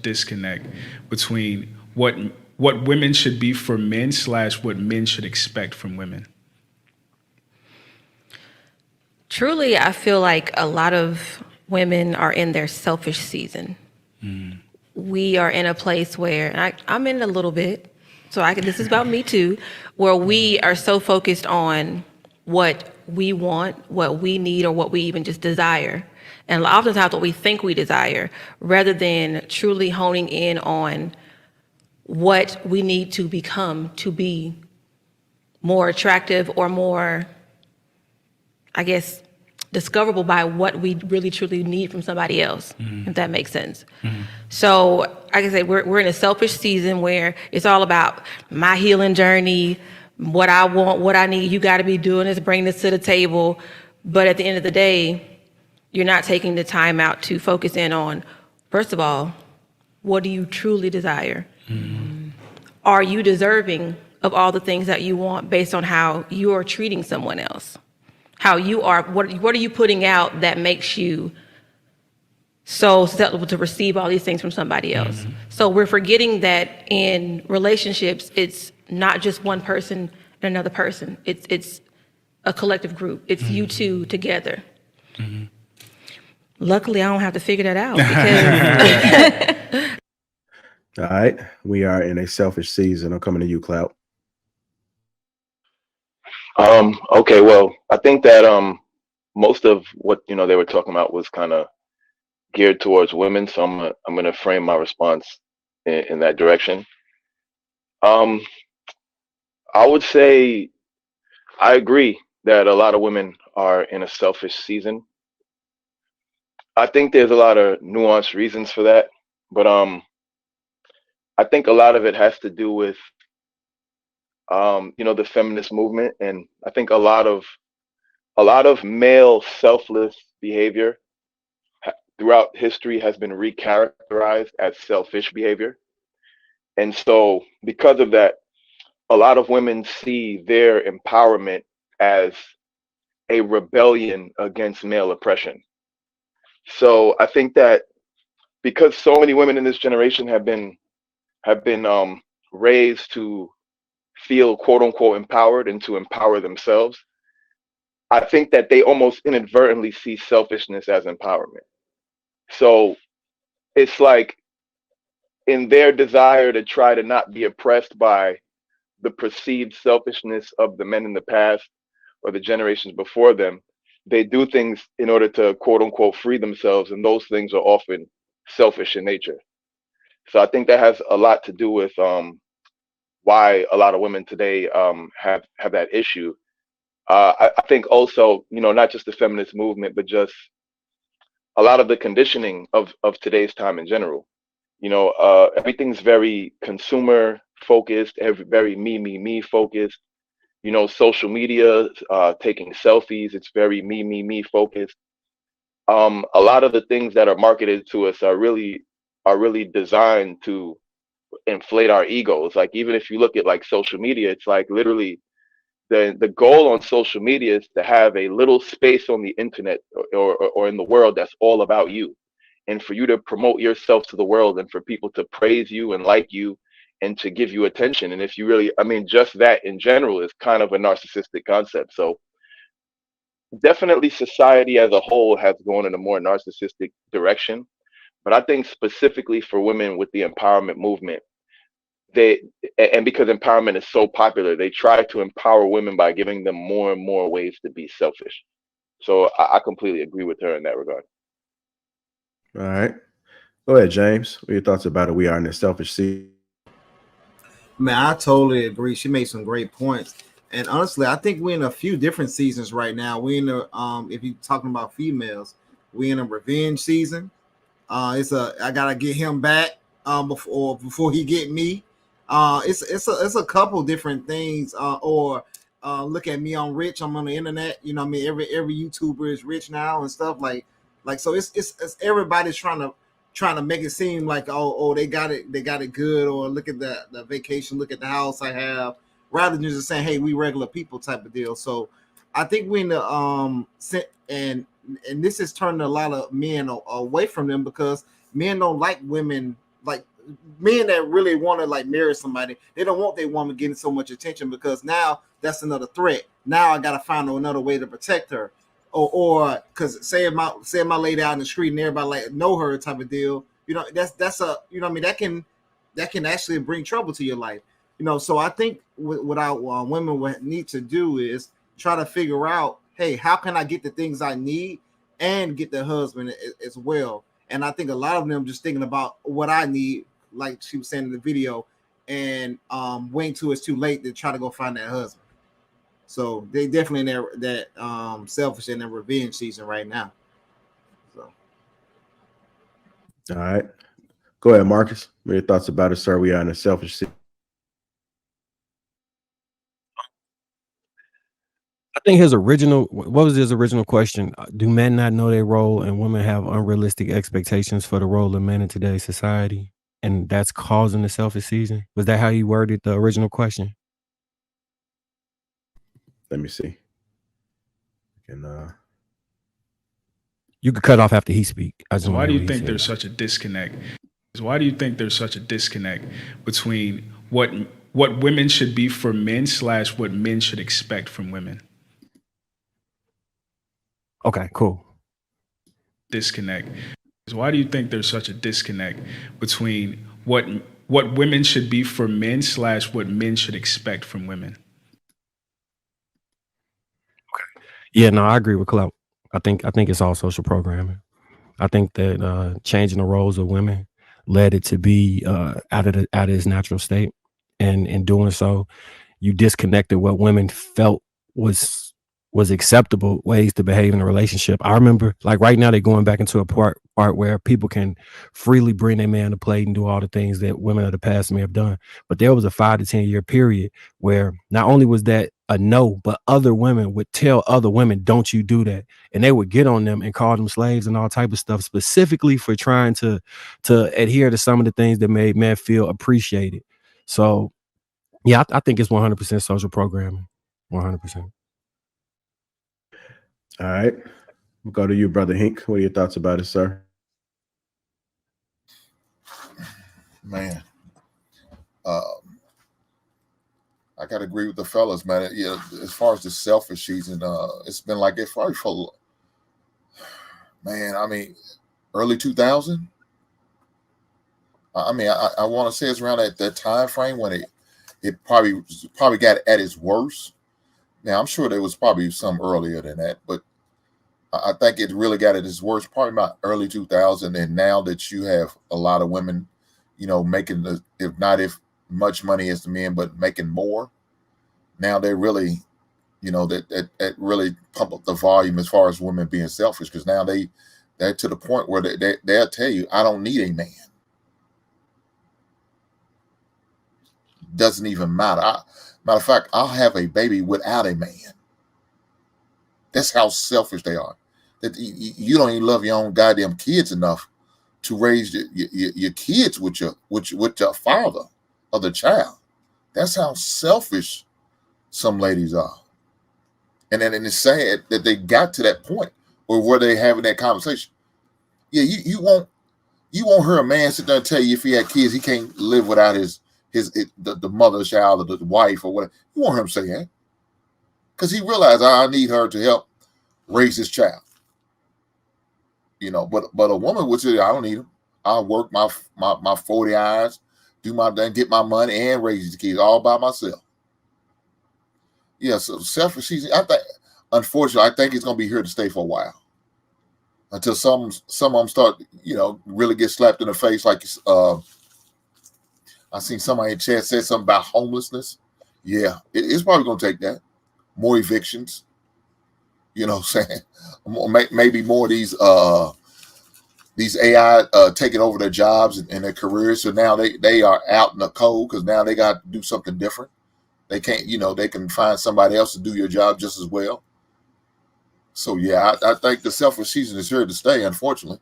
disconnect between what women should be for men slash what men should expect from women? Truly, I feel like a lot of women are in their selfish season. We are in a place where, and I'm in it a little bit, so this is about me too, where we are so focused on what we want, what we need, or what we even just desire. And oftentimes what we think we desire, rather than truly honing in on what we need to become to be more attractive or more, I guess, discoverable by what we really truly need from somebody else, if that makes sense. So, like I said, we're in a selfish season where it's all about my healing journey, what I want, what I need. You got to be doing this, bring this to the table. But at the end of the day, you're not taking the time out to focus in on, first of all, what do you truly desire? Are you deserving of all the things that you want based on how you are treating someone else? How you are, what are you putting out that makes you so susceptible to receive all these things from somebody else? So we're forgetting that in relationships, it's not just one person and another person. It's a collective group. It's you two together. Luckily, I don't have to figure that out because All right. We are in a selfish season. I'm coming to you, Clout. Okay, well, I think that most of what they were talking about was kind of geared towards women, so I'm gonna frame my response in that direction. Um, I would say I agree that a lot of women are in a selfish season. I think there's a lot of nuanced reasons for that, but I think a lot of it has to do with the feminist movement, and I think a lot of male selfless behavior throughout history has been recharacterized as selfish behavior. And so, because of that, a lot of women see their empowerment as a rebellion against male oppression. So, I think that because so many women in this generation have been raised to feel quote unquote empowered and to empower themselves, I think that they almost inadvertently see selfishness as empowerment. So it's like in their desire to try to not be oppressed by the perceived selfishness of the men in the past or the generations before them, they do things in order to quote unquote free themselves, and those things are often selfish in nature. So I think that has a lot to do with why a lot of women today have that issue. I think also, not just the feminist movement, but just a lot of the conditioning of today's time in general. Everything's very consumer focused, very me focused. Social media, taking selfies, it's very me focused. A lot of the things that are marketed to us are really designed to inflate our egos. Like even if you look at like social media, it's like literally the goal on social media is to have a little space on the internet or in the world that's all about you, and for you to promote yourself to the world and for people to praise you and like you and to give you attention. And if you really, I mean, just that in general is kind of a narcissistic concept. So definitely society as a whole has gone in a more narcissistic direction. But I think specifically for women with the empowerment movement, they and because empowerment is so popular, they try to empower women by giving them more and more ways to be selfish. So I completely agree with her in that regard. All right. Go ahead, James. What are your thoughts about it? We are in a selfish season. Man, I totally agree. She made some great points. And honestly, I think we're in a few different seasons right now. We in a if you're talking about females, we in a revenge season. It's a I gotta get him back before he get me. It's a couple different things. Or look at me, I'm rich. I'm on the internet. You know what I mean? Every YouTuber is rich now and stuff like so. It's everybody's trying to make it seem like oh they got it good, or look at the vacation, look at the house I have, rather than just saying hey we regular people type of deal. So I think we in the and this has turned a lot of men away from them because men don't like women like men that really want to like marry somebody, they don't want their woman getting so much attention because now that's another threat. Now I gotta find another way to protect her, or because say if my lady out in the street and everybody like know her type of deal, that's a what I mean that can actually bring trouble to your life. So I think what women would need to do is try to figure out, hey, how can I get the things I need and get the husband as well? And I think a lot of them just thinking about what I need, like she was saying in the video, and waiting till it's too late to try to go find that husband. So they definitely in that selfish and that revenge season right now. So All right. Go ahead, Marcus. What are your thoughts about it, sir? We are in a selfish season. I think what was his original question? Do men not know their role and women have unrealistic expectations for the role of men in today's society? And that's causing the selfish season? Was that how you worded the original question? Let me see. You could cut off after he speak. Why do you think there's such a disconnect? Why do you think there's such a disconnect between what women should be for men / what men should expect from women? Okay, cool. Disconnect. Why do you think there's such a disconnect between what women should be for men / what men should expect from women? Yeah, no, I agree with Clout. I think it's all social programming. I think that changing the roles of women led it to be out of its natural state, and in doing so, you disconnected what women felt was acceptable ways to behave in a relationship. I remember, like right now, they're going back into a part where people can freely bring their man to play and do all the things that women of the past may have done. But there was a 5 to 10 year period where not only was that a no, but other women would tell other women, "Don't you do that," and they would get on them and call them slaves and all type of stuff, specifically for trying to adhere to some of the things that made men feel appreciated. So, yeah, I think it's 100% social programming, 100%. All right. We'll go to you, Brother Hink. What are your thoughts about it, sir? Man, I gotta agree with the fellas, man. Yeah, as far as the selfish season, it's been like it probably for, man. I mean, early 2000. I mean, I want to say it's around that time frame when it probably got at its worst. Now I'm sure there was probably some earlier than that, but I think it really got at its worst probably about early 2000. And now that you have a lot of women, making if much money as the men, but making more. Now they really, that really pump up the volume as far as women being selfish, because now they're to the point where they'll tell you, I don't need a man. Doesn't even matter. Matter of fact, I'll have a baby without a man. That's how selfish they are. That you don't even love your own goddamn kids enough to raise your kids with your father or the child. That's how selfish some ladies are. And then it's sad that they got to that point where they're having that conversation. Yeah, you won't hear a man sit there and tell you if he had kids, he can't live without the mother, child, or the wife or whatever. You won't hear him say that. Because he realized I need her to help raise his child. But a woman would say, I don't need him. I'll work my 40 hours, do my thing, get my money, and raise the kids all by myself. Yeah, so selfish season, unfortunately, I think it's gonna be here to stay for a while. Until some of them start, really get slapped in the face. Like I seen somebody in chat said something about homelessness. Yeah, it's probably gonna take that. More evictions. You know what I'm saying? Maybe more of these AI taking over their jobs and their careers. So now they are out in the cold because now they got to do something different. They can't, they can find somebody else to do your job just as well. So yeah, I think the selfish season is here to stay, unfortunately.